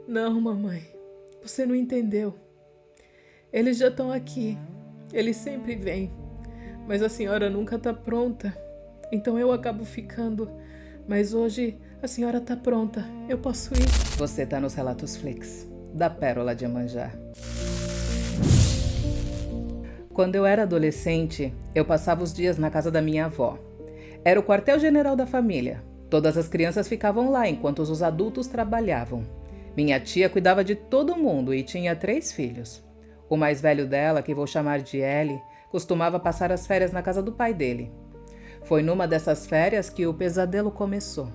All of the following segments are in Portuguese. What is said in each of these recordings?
Não, mamãe, você não entendeu. Eles já estão aqui. Eles sempre vêm. Mas a senhora nunca está pronta. Então eu acabo ficando. Mas hoje a senhora está pronta. Eu posso ir. Você está nos Relatos Flix, da Pérola de Iemanjá. Quando eu era adolescente, eu passava os dias na casa da minha avó. Era o quartel-general da família. Todas as crianças ficavam lá enquanto os adultos trabalhavam. Minha tia cuidava de todo mundo e tinha 3 filhos. O mais velho dela, que vou chamar de Ellie, costumava passar as férias na casa do pai dele. Foi numa dessas férias que o pesadelo começou.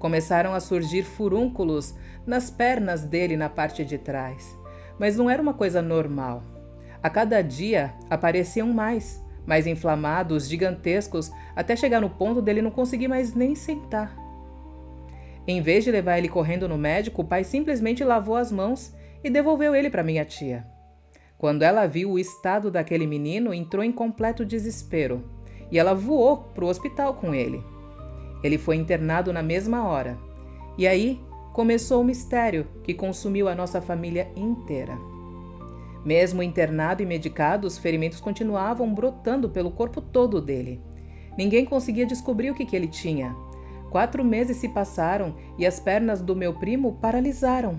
Começaram a surgir furúnculos nas pernas dele na parte de trás, mas não era uma coisa normal. A cada dia apareciam mais inflamados, gigantescos, até chegar no ponto dele não conseguir mais nem sentar. Em vez de levar ele correndo no médico, o pai simplesmente lavou as mãos e devolveu ele para minha tia. Quando ela viu o estado daquele menino, entrou em completo desespero e ela voou para o hospital com ele. Ele foi internado na mesma hora. E aí começou o mistério que consumiu a nossa família inteira. Mesmo internado e medicado, os ferimentos continuavam brotando pelo corpo todo dele. Ninguém conseguia descobrir o que ele tinha. 4 meses se passaram e as pernas do meu primo paralisaram.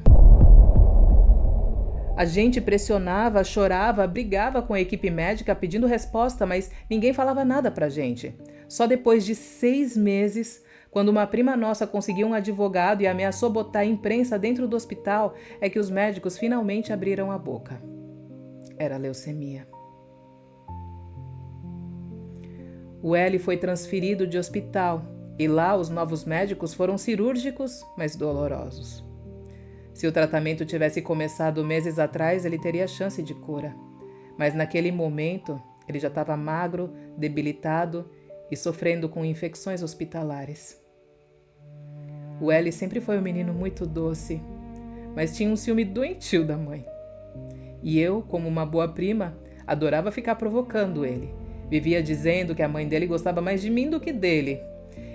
A gente pressionava, chorava, brigava com a equipe médica pedindo resposta, mas ninguém falava nada pra gente. Só depois de 6 meses, quando uma prima nossa conseguiu um advogado e ameaçou botar a imprensa dentro do hospital, é que os médicos finalmente abriram a boca. Era leucemia. O L foi transferido de hospital e lá os novos médicos foram cirúrgicos, mas dolorosos. Se o tratamento tivesse começado meses atrás, ele teria chance de cura. Mas naquele momento, ele já estava magro, debilitado e sofrendo com infecções hospitalares. O L sempre foi um menino muito doce, mas tinha um ciúme doentio da mãe. E eu, como uma boa prima, adorava ficar provocando ele. Vivia dizendo que a mãe dele gostava mais de mim do que dele.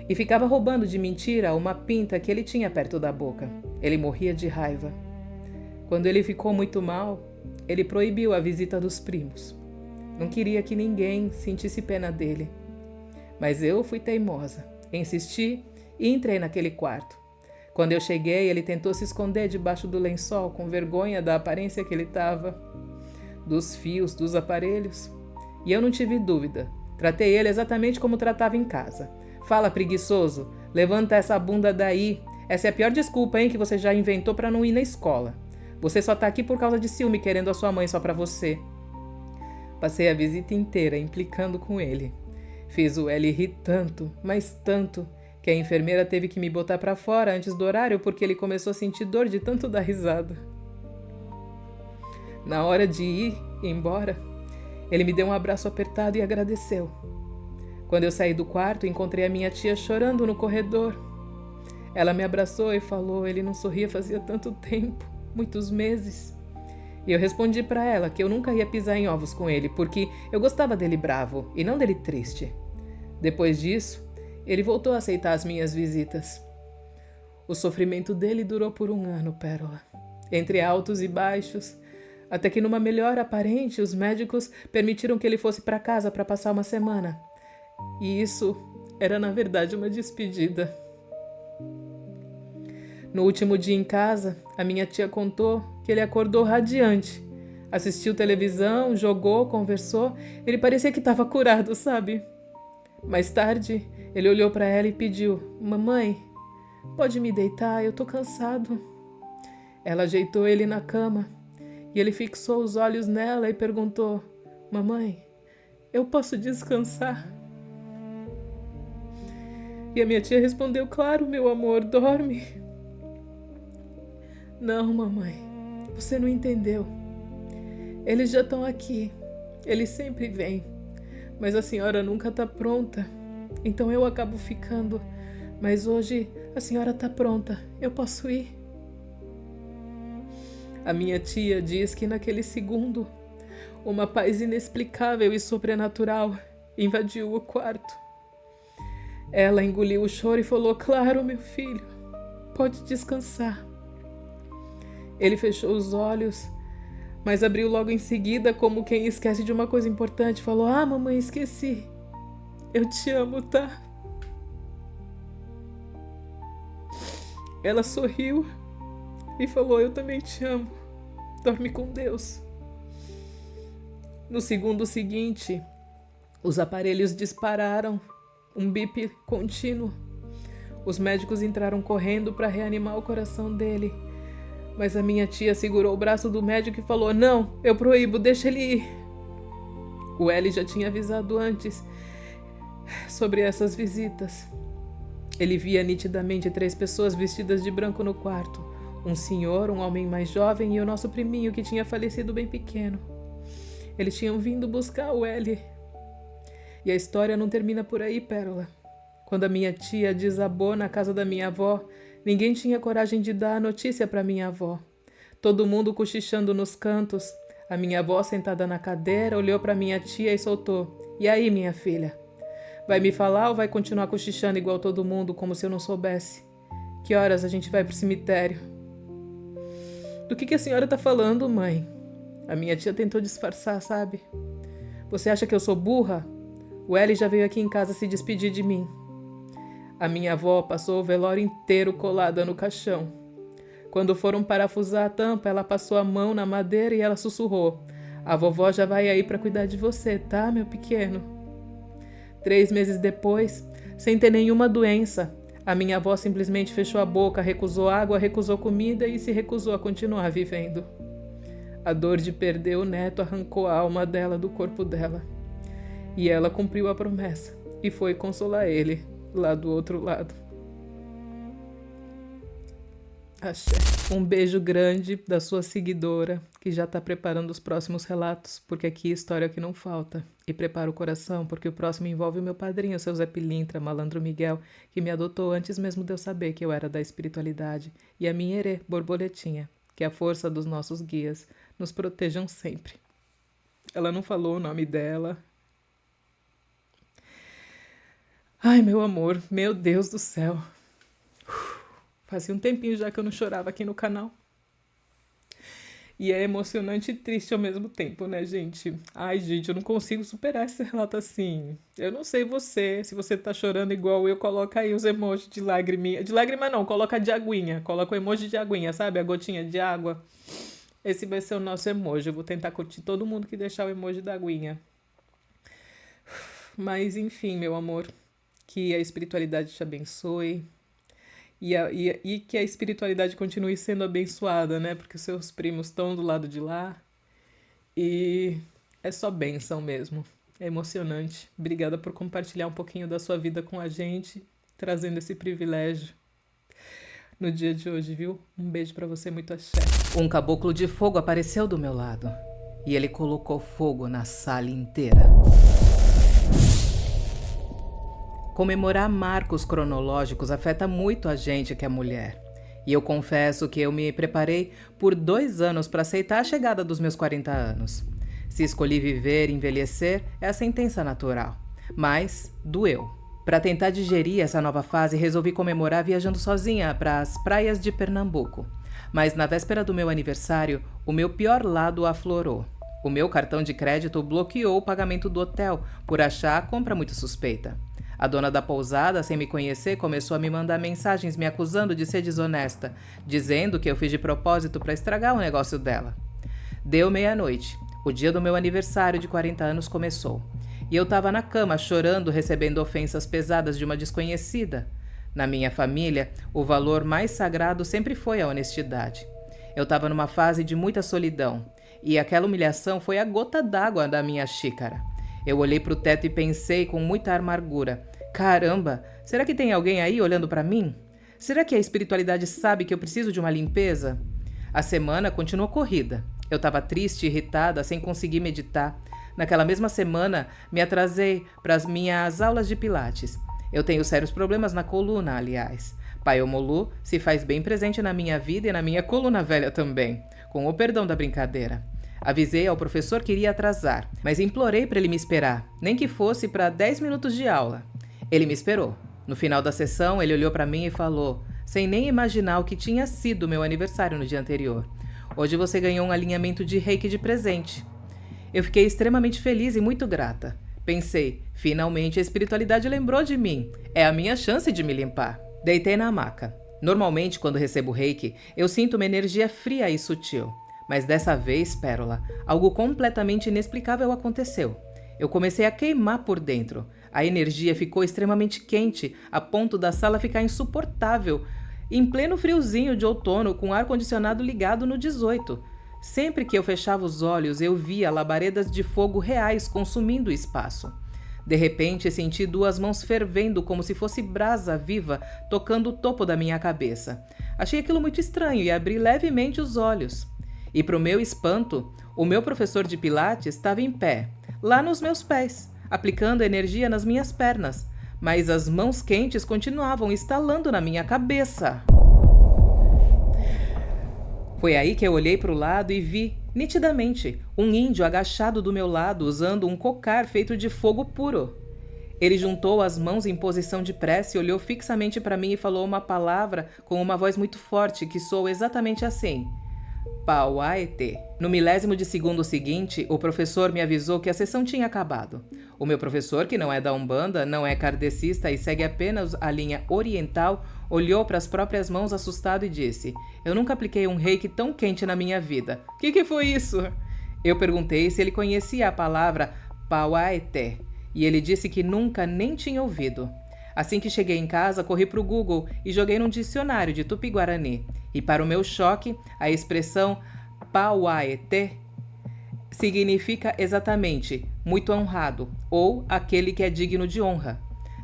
E ficava roubando de mentira uma pinta que ele tinha perto da boca. Ele morria de raiva. Quando ele ficou muito mal, ele proibiu a visita dos primos. Não queria que ninguém sentisse pena dele. Mas eu fui teimosa, insisti e entrei naquele quarto. Quando eu cheguei, ele tentou se esconder debaixo do lençol, com vergonha da aparência que ele estava, dos fios, dos aparelhos. E eu não tive dúvida. Tratei ele exatamente como tratava em casa. Fala, preguiçoso, levanta essa bunda daí. Essa é a pior desculpa, hein, que você já inventou para não ir na escola. Você só tá aqui por causa de ciúme, querendo a sua mãe só pra você. Passei a visita inteira implicando com ele. Fiz o L rir tanto, mas tanto, que a enfermeira teve que me botar pra fora antes do horário porque ele começou a sentir dor de tanto dar risada. Na hora de ir embora, ele me deu um abraço apertado e agradeceu. Quando eu saí do quarto, encontrei a minha tia chorando no corredor. Ela me abraçou e falou: ele não sorria fazia tanto tempo, muitos meses. E eu respondi para ela que eu nunca ia pisar em ovos com ele, porque eu gostava dele bravo e não dele triste. Depois disso, ele voltou a aceitar as minhas visitas. O sofrimento dele durou por 1 ano, Pérola. Entre altos e baixos, até que numa melhora aparente, os médicos permitiram que ele fosse para casa para passar uma semana. E isso era, na verdade, uma despedida. No último dia em casa, a minha tia contou que ele acordou radiante. Assistiu televisão, jogou, conversou. Ele parecia que estava curado, sabe? Mais tarde, ele olhou para ela e pediu: mamãe, pode me deitar? Eu tô cansado. Ela ajeitou ele na cama e ele fixou os olhos nela e perguntou: mamãe, eu posso descansar? E a minha tia respondeu: claro, meu amor, dorme. Não, mamãe, você não entendeu. Eles já estão aqui. Eles sempre vêm. Mas a senhora nunca está pronta. Então eu acabo ficando. Mas hoje a senhora está pronta. Eu posso ir? A minha tia diz que naquele segundo, uma paz inexplicável e sobrenatural invadiu o quarto. Ela engoliu o choro e falou: claro, meu filho, pode descansar. Ele fechou os olhos, mas abriu logo em seguida, como quem esquece de uma coisa importante. Falou: "Ah, mamãe, esqueci. Eu te amo, tá?" Ela sorriu e falou: "Eu também te amo. Dorme com Deus." No segundo seguinte, os aparelhos dispararam, um bip contínuo. Os médicos entraram correndo para reanimar o coração dele. Mas a minha tia segurou o braço do médico e falou: "Não, eu proíbo, deixa ele ir." O Eli já tinha avisado antes sobre essas visitas. Ele via nitidamente 3 pessoas vestidas de branco no quarto. Um senhor, um homem mais jovem e o nosso priminho que tinha falecido bem pequeno. Eles tinham vindo buscar o Eli. E a história não termina por aí, Pérola. Quando a minha tia desabou na casa da minha avó, ninguém tinha coragem de dar a notícia para minha avó. Todo mundo cochichando nos cantos. A minha avó, sentada na cadeira, olhou para minha tia e soltou: "E aí, minha filha? Vai me falar ou vai continuar cochichando igual todo mundo, como se eu não soubesse? Que horas a gente vai pro cemitério?" "Do que a senhora tá falando, mãe?" A minha tia tentou disfarçar, sabe? "Você acha que eu sou burra? O Eli já veio aqui em casa se despedir de mim." A minha avó passou o velório inteiro colada no caixão. Quando foram parafusar a tampa, ela passou a mão na madeira e ela sussurrou: "A vovó já vai aí para cuidar de você, tá, meu pequeno?" 3 meses depois, sem ter nenhuma doença, a minha avó simplesmente fechou a boca, recusou água, recusou comida e se recusou a continuar vivendo. A dor de perder o neto arrancou a alma dela do corpo dela. E ela cumpriu a promessa e foi consolar ele lá do outro lado. Axé. Um beijo grande da sua seguidora, que já tá preparando os próximos relatos, porque aqui história é o que não falta. E prepara o coração, porque o próximo envolve o meu padrinho, seu Zé Pilintra, malandro Miguel, que me adotou antes mesmo de eu saber que eu era da espiritualidade, e a minha herê, Borboletinha, que a força dos nossos guias nos protejam sempre. Ela não falou o nome dela. Ai, meu amor, meu Deus do céu. Fazia um tempinho já que eu não chorava aqui no canal. E é emocionante e triste ao mesmo tempo, né, gente? Ai, gente, eu não consigo superar esse relato assim. Eu não sei você, se você tá chorando igual eu, coloca aí os emojis de lágriminha. De lágrima não, coloca de aguinha. Coloca o emoji de aguinha, sabe? A gotinha de água. Esse vai ser o nosso emoji. Eu vou tentar curtir todo mundo que deixar o emoji da aguinha. Mas, enfim, meu amor, que a espiritualidade te abençoe. E que a espiritualidade continue sendo abençoada, né? Porque os seus primos estão do lado de lá. E é só bênção mesmo. É emocionante. Obrigada por compartilhar um pouquinho da sua vida com a gente, trazendo esse privilégio no dia de hoje, viu? Um beijo pra você, muito axé. Um caboclo de fogo apareceu do meu lado. E ele colocou fogo na sala inteira. Comemorar marcos cronológicos afeta muito a gente que é mulher. E eu confesso que eu me preparei por 2 anos para aceitar a chegada dos meus 40 anos. Se escolhi viver e envelhecer, é a sentença natural. Mas doeu. Para tentar digerir essa nova fase, resolvi comemorar viajando sozinha para as praias de Pernambuco. Mas na véspera do meu aniversário, o meu pior lado aflorou. O meu cartão de crédito bloqueou o pagamento do hotel por achar a compra muito suspeita. A dona da pousada, sem me conhecer, começou a me mandar mensagens me acusando de ser desonesta, dizendo que eu fiz de propósito para estragar o negócio dela. Deu meia-noite. O dia do meu aniversário de 40 anos começou. E eu estava na cama chorando, recebendo ofensas pesadas de uma desconhecida. Na minha família, o valor mais sagrado sempre foi a honestidade. Eu estava numa fase de muita solidão. E aquela humilhação foi a gota d'água da minha xícara. Eu olhei para o teto e pensei com muita amargura: caramba, será que tem alguém aí olhando para mim? Será que a espiritualidade sabe que eu preciso de uma limpeza? A semana continuou corrida. Eu estava triste e irritada, sem conseguir meditar. Naquela mesma semana, me atrasei para as minhas aulas de pilates. Eu tenho sérios problemas na coluna, aliás. Pai Omolu se faz bem presente na minha vida e na minha coluna velha também, com o perdão da brincadeira. Avisei ao professor que iria atrasar, mas implorei para ele me esperar, nem que fosse para 10 minutos de aula. Ele me esperou. No final da sessão, ele olhou para mim e falou, sem nem imaginar o que tinha sido meu aniversário no dia anterior: Hoje você ganhou um alinhamento de reiki de presente. Eu fiquei extremamente feliz e muito grata. Pensei, finalmente a espiritualidade lembrou de mim. É a minha chance de me limpar. Deitei na maca. Normalmente, quando recebo reiki, eu sinto uma energia fria e sutil. Mas dessa vez, Pérola, algo completamente inexplicável aconteceu. Eu comecei a queimar por dentro. A energia ficou extremamente quente, a ponto da sala ficar insuportável. Em pleno friozinho de outono, com o ar-condicionado ligado no 18. Sempre que eu fechava os olhos, eu via labaredas de fogo reais consumindo o espaço. De repente, senti 2 mãos fervendo como se fosse brasa viva tocando o topo da minha cabeça. Achei aquilo muito estranho e abri levemente os olhos. E para o meu espanto, o meu professor de pilates estava em pé, lá nos meus pés, aplicando energia nas minhas pernas, mas as mãos quentes continuavam estalando na minha cabeça. Foi aí que eu olhei para o lado e vi, nitidamente, um índio agachado do meu lado usando um cocar feito de fogo puro. Ele juntou as mãos em posição de prece, olhou fixamente para mim e falou uma palavra com uma voz muito forte que soou exatamente assim: Pauaete. No milésimo de segundo seguinte, o professor me avisou que a sessão tinha acabado. O meu professor, que não é da Umbanda, não é kardecista e segue apenas a linha oriental, olhou para as próprias mãos assustado e disse: Eu nunca apliquei um reiki tão quente na minha vida. Que foi isso? Eu perguntei se ele conhecia a palavra Pauaete e ele disse que nunca nem tinha ouvido. Assim que cheguei em casa, corri para o Google e joguei num dicionário de Tupi-Guarani. E para o meu choque, a expressão Pauaete significa exatamente muito honrado ou aquele que é digno de honra.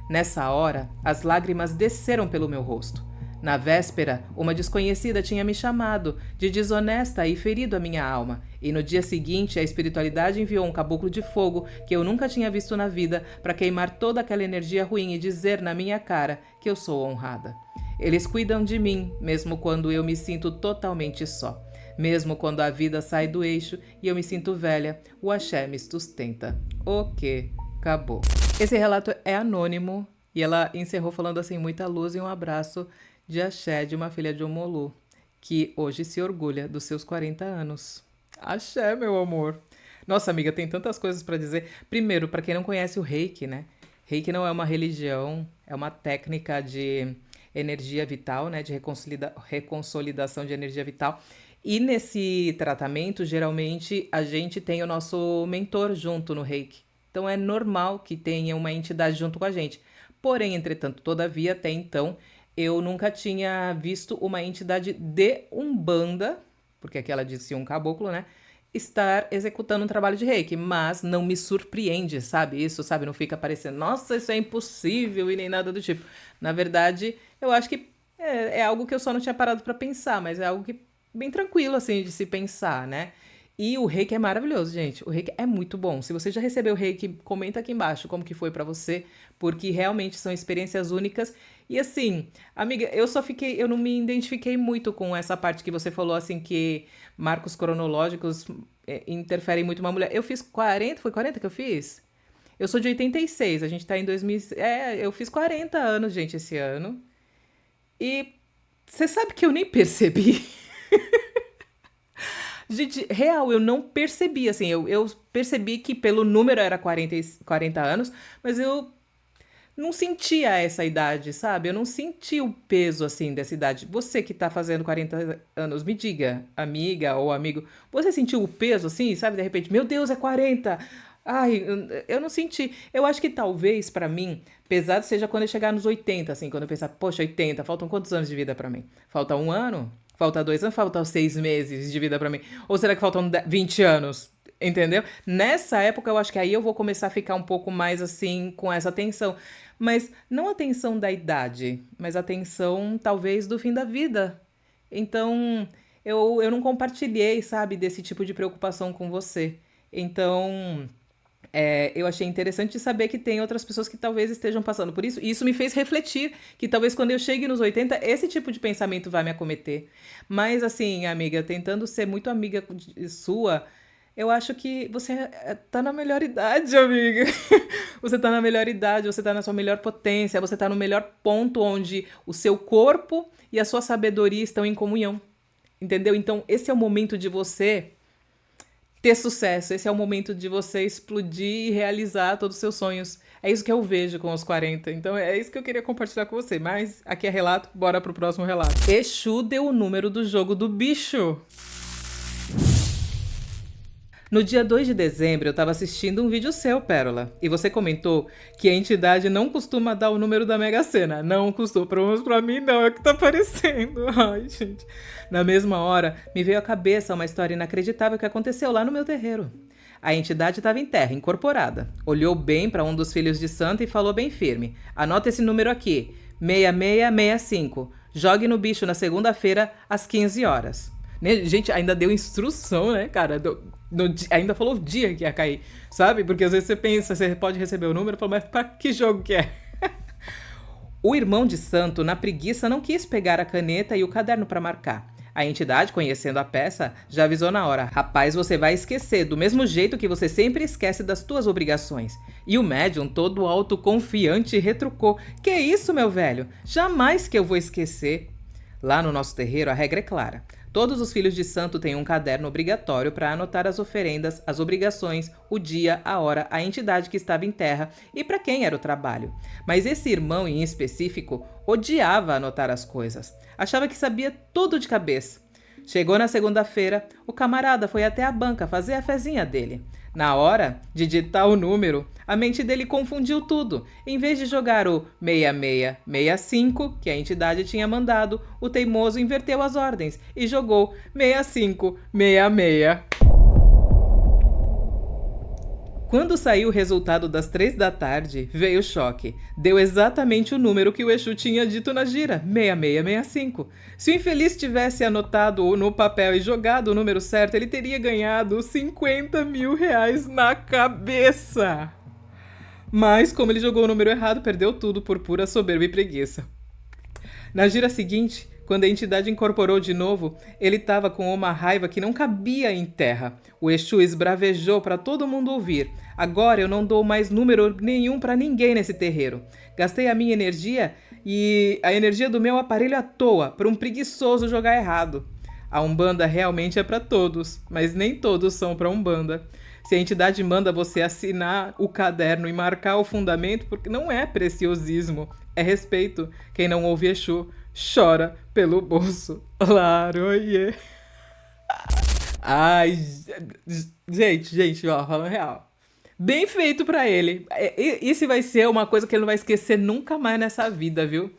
Nessa hora, as lágrimas desceram pelo meu rosto. Na véspera, uma desconhecida tinha me chamado de desonesta e ferido a minha alma, e no dia seguinte a espiritualidade enviou um caboclo de fogo que eu nunca tinha visto na vida para queimar toda aquela energia ruim e dizer na minha cara que eu sou honrada. Eles cuidam de mim, mesmo quando eu me sinto totalmente só. Mesmo quando a vida sai do eixo e eu me sinto velha, o axé me sustenta. Ok, acabou. Esse relato é anônimo e ela encerrou falando assim: muita luz e um abraço de axé de uma filha de Omolu, que hoje se orgulha dos seus 40 anos. Axé, meu amor. Nossa, amiga, tem tantas coisas para dizer. Primeiro, para quem não conhece o reiki, né? Reiki não é uma religião, é uma técnica de energia vital, né? De reconsolidação de energia vital. E nesse tratamento, geralmente, a gente tem o nosso mentor junto no reiki. Então, é normal que tenha uma entidade junto com a gente. Porém, entretanto, todavia, até então, eu nunca tinha visto uma entidade de Umbanda, porque aqui ela disse um caboclo, né? Estar executando um trabalho de reiki, mas não me surpreende, sabe? Isso, sabe? Não fica parecendo, nossa, isso é impossível e nem nada do tipo. Na verdade, eu acho que é algo que eu só não tinha parado para pensar, mas é algo que bem tranquilo, assim, de se pensar, né? E o reiki é maravilhoso, gente. O reiki é muito bom. Se você já recebeu reiki, comenta aqui embaixo como que foi pra você, porque realmente são experiências únicas. E assim, amiga, eu não me identifiquei muito com essa parte que você falou, assim, que marcos cronológicos interferem muito uma mulher. Eu fiz 40, foi 40 que eu fiz? Eu sou de 86, a gente tá em 2000, eu fiz 40 anos, gente, esse ano. E você sabe que eu nem percebi. Gente, real, eu não percebi, assim, eu percebi que pelo número era 40 anos, mas eu não sentia essa idade, sabe? Eu não senti o peso, assim, dessa idade. Você que tá fazendo 40 anos, me diga, amiga ou amigo, você sentiu o peso, assim, sabe? De repente, meu Deus, é 40! Ai, eu não senti. Eu acho que talvez, pra mim, pesado seja quando eu chegar nos 80, assim, quando eu pensar, poxa, 80, faltam quantos anos de vida pra mim? Falta 1 ano? Falta 2 anos? Faltam 6 meses de vida pra mim? Ou será que faltam 20 anos? Entendeu? Nessa época, eu acho que aí eu vou começar a ficar um pouco mais, assim, com essa tensão. Mas não a tensão da idade, mas a tensão, talvez, do fim da vida. Então, eu não compartilhei, sabe, desse tipo de preocupação com você. Então, eu achei interessante saber que tem outras pessoas que talvez estejam passando por isso. E isso me fez refletir que talvez quando eu chegue nos 80, esse tipo de pensamento vai me acometer. Mas assim, amiga, tentando ser muito amiga sua, eu acho que você tá na melhor idade, amiga. Você tá na melhor idade, você tá na sua melhor potência, você tá no melhor ponto onde o seu corpo e a sua sabedoria estão em comunhão. entendeu? Então, esse é o momento de você ter sucesso, esse é o momento de você explodir e realizar todos os seus sonhos. É isso que eu vejo com os 40. Então, é isso que eu queria compartilhar com você. Mas aqui é relato, bora pro próximo relato. Exu deu o número do jogo do bicho. No dia 2 de dezembro, eu estava assistindo um vídeo seu, Pérola, e você comentou que a entidade não costuma dar o número da Mega Sena. Não costuma, pelo menos pra mim não, é o que tá aparecendo. Ai, gente. Na mesma hora, me veio à cabeça uma história inacreditável que aconteceu lá no meu terreiro. A entidade estava em terra, incorporada. Olhou bem para um dos filhos de santo e falou bem firme: anota esse número aqui, 6665. Jogue no bicho na segunda-feira, às 15 horas. Gente, ainda deu instrução, né, cara? Ainda falou o dia que ia cair, sabe? Porque às vezes você pensa, você pode receber o número e fala, mas pra que jogo que é? O irmão de santo, na preguiça, não quis pegar a caneta e o caderno para marcar. A entidade, conhecendo a peça, já avisou na hora: rapaz, você vai esquecer, do mesmo jeito que você sempre esquece das tuas obrigações. E o médium, todo autoconfiante, retrucou: que isso, meu velho? Jamais que eu vou esquecer. Lá no nosso terreiro, a regra é clara. Todos os filhos de santo têm um caderno obrigatório para anotar as oferendas, as obrigações, o dia, a hora, a entidade que estava em terra e para quem era o trabalho. Mas esse irmão em específico odiava anotar as coisas. Achava que sabia tudo de cabeça. Chegou na segunda-feira, o camarada foi até a banca fazer a fezinha dele. Na hora de digitar o número, a mente dele confundiu tudo. Em vez de jogar o 6665, que a entidade tinha mandado, o teimoso inverteu as ordens e jogou 6566. Quando saiu o resultado das 3 da tarde, veio o choque. Deu exatamente o número que o Exu tinha dito na gira, 6665. Se o infeliz tivesse anotado no papel e jogado o número certo, ele teria ganhado 50 mil reais na cabeça. Mas, como ele jogou o número errado, perdeu tudo por pura soberba e preguiça. Na gira seguinte, quando a entidade incorporou de novo, ele estava com uma raiva que não cabia em terra. O Exu esbravejou para todo mundo ouvir: agora eu não dou mais número nenhum para ninguém nesse terreiro. Gastei a minha energia e a energia do meu aparelho à toa para um preguiçoso jogar errado. A Umbanda realmente é para todos, mas nem todos são para Umbanda. Se a entidade manda você assinar o caderno e marcar o fundamento, porque não é preciosismo, é respeito. Quem não ouve Exu chora pelo bolso. Claro, yeah. Ai, gente, ó, falando real. Bem feito pra ele. Isso vai ser uma coisa que ele não vai esquecer nunca mais nessa vida, viu?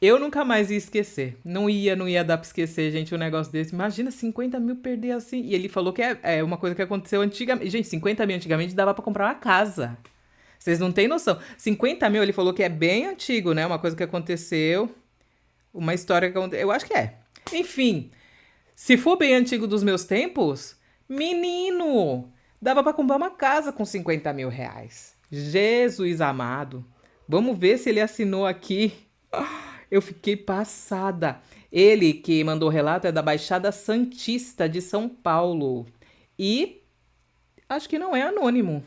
Eu nunca mais ia esquecer. Não ia dar pra esquecer, gente, um negócio desse. Imagina 50 mil perder assim. E ele falou que é uma coisa que aconteceu antigamente. Gente, 50 mil antigamente dava pra comprar uma casa. Vocês não têm noção. 50 mil, ele falou que é bem antigo, né? Uma coisa que aconteceu. Uma história que aconteceu. Eu acho que é. Enfim, se for bem antigo dos meus tempos, menino, dava pra comprar uma casa com 50 mil reais. Jesus amado. Vamos ver se ele assinou aqui. Eu fiquei passada. Ele que mandou o relato é da Baixada Santista de São Paulo. E acho que não é anônimo.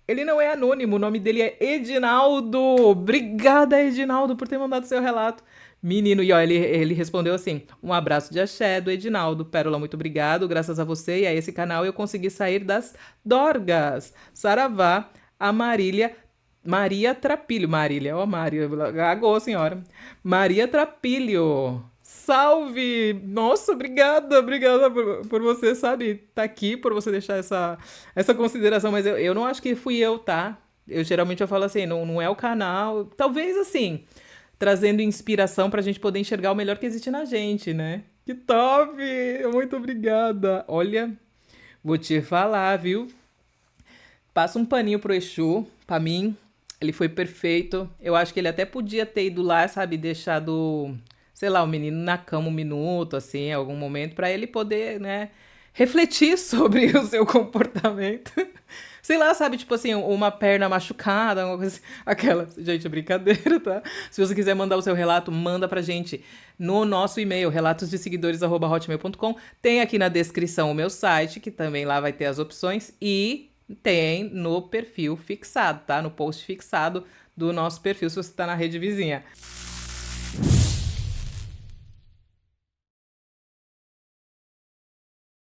Ele não é anônimo, o nome dele é Edinaldo. Obrigada, Edinaldo, por ter mandado seu relato. Menino, e ó, ele respondeu assim: um abraço de axé do Edinaldo. Pérola, muito obrigado. Graças a você e a esse canal eu consegui sair das dorgas. Saravá, a Maria Trapilho. Marília, ó, Maria, agou, senhora. Maria Trapilho. Salve! Nossa, obrigada por você, sabe, tá aqui, por você deixar essa consideração, mas eu não acho que fui eu, tá? Geralmente eu falo assim, não é o canal, talvez assim, trazendo inspiração pra gente poder enxergar o melhor que existe na gente, né? Que top! Muito obrigada! Olha, vou te falar, viu? Passa um paninho pro Exu, pra mim, ele foi perfeito. Eu acho que ele até podia ter ido lá, sabe, deixado, sei lá, o menino na cama um minuto, assim, em algum momento, pra ele poder, né, refletir sobre o seu comportamento. Sei lá, sabe, tipo assim, uma perna machucada, alguma coisa assim. Aquela, gente, é brincadeira, tá? Se você quiser mandar o seu relato, manda pra gente no nosso e-mail, relatosdeseguidores@hotmail.com. Tem aqui na descrição o meu site, que também lá vai ter as opções, e tem no perfil fixado, tá? No post fixado do nosso perfil, se você tá na rede vizinha.